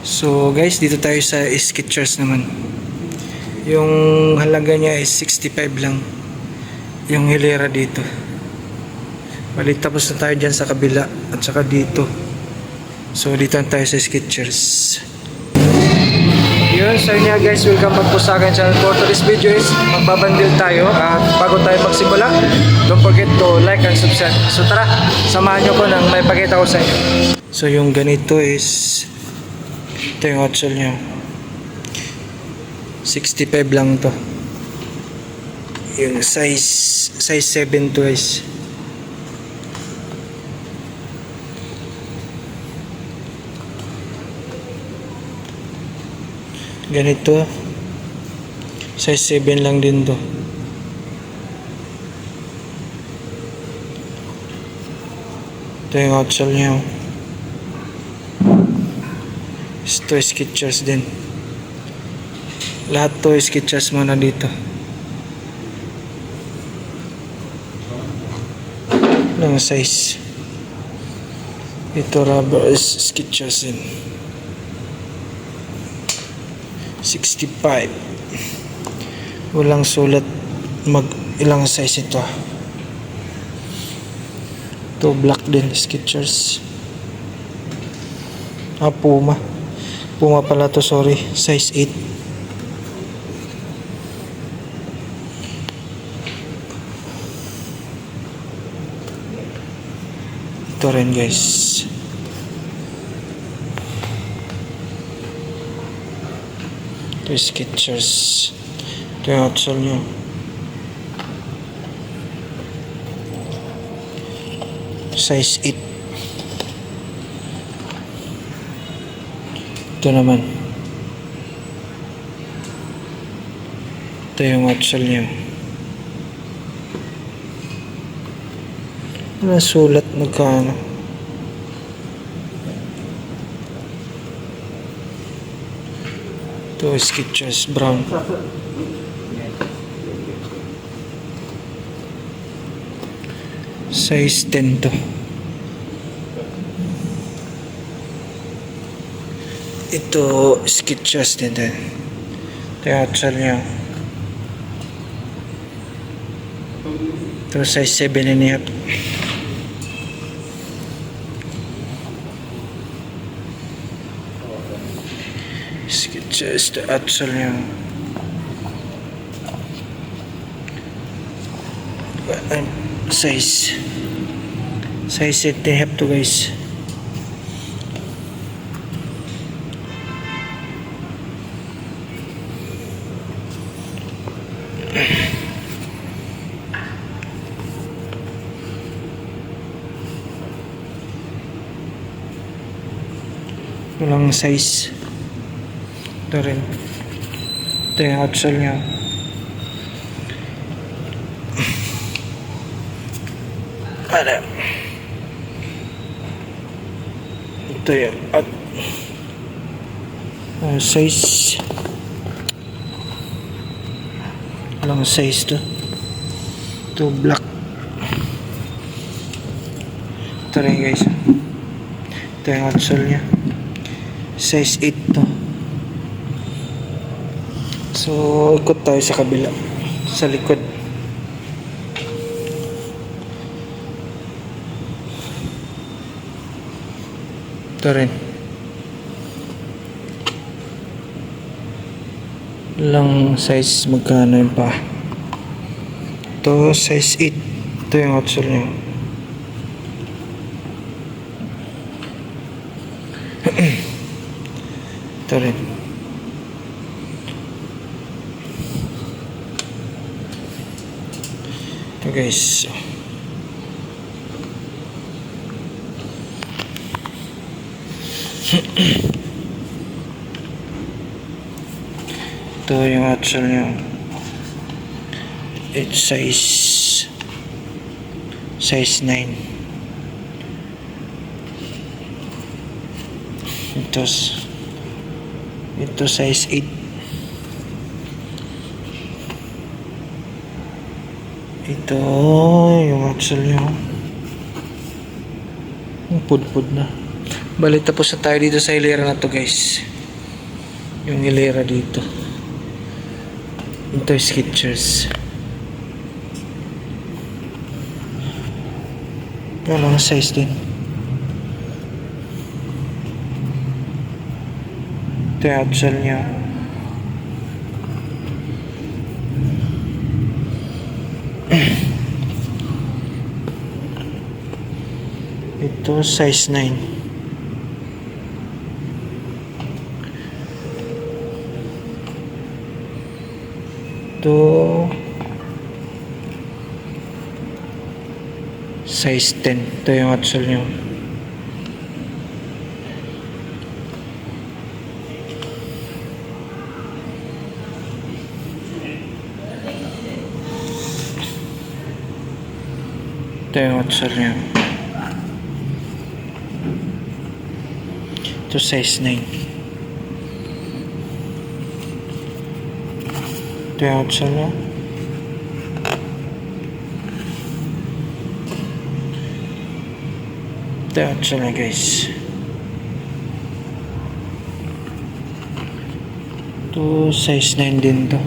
So guys, dito tayo sa Skechers naman. Yung halaga niya is 65 lang. Yung hilera dito. Balik tapos na tayo dyan sa kabila at saka dito. So dito tayo sa Skechers. Yun, so yun guys, welcome back po sa akin channel. For today's video is magbabandil tayo. At bago tayo magsimula, don't forget to like and subscribe. So tara, samahan nyo ko nang may pakita ko sa inyo. So yung ganito is ito yung outsole nyo. 65 lang to. Yung size 7 to guys. Ganito size 7 lang din to. Ito yung outsole nyo. Ito Skechers din. Lahat to Skechers muna dito. Ng size. Ito rubber is Skechers din. 65. Walang sulat ilang size ito. Ito black din Skechers. Puma pala to, sorry, size 8. Ito rin guys. Ito Skechers. Ito yung outsole nyo. Size 8. Ito naman. Ito yung outsole nyo. Wala sulat magkano. Ito Skechers brown. Size 10 to. Ito Skechers din. Ito yung outsole niya. Ito size 7.5. Skechers, ito outsole niya. Size 8.5 to guys. Walang size. Ito rin. Ito yung outsole niya. Ito yung size. Walang size to. Ito black. Ito rin guys. Ito yung outsole niya. Size 8 to. So ikot tayo sa kabila, sa likod. Ito rin. Lang size magkano yun pa. Ito size 8. Ito yung outsole niya. Ito rin. Ito guys. Ito yung outsole niya. It's size 9. Ito size 8. Ito yung outsole niya. Pudpud na. Bali tapos na tayo dito sa hilera na to guys. Yung hilera dito. Ito Skechers. Walang size din. Ito yung outsole niya. Ito size 9. Ito size 10. Ito yung outsole niya. Ito yung outsole niya. Ito size 9. Ito yung outsole niya. Ito yung outsole niya, guys. Ito size 9 din to.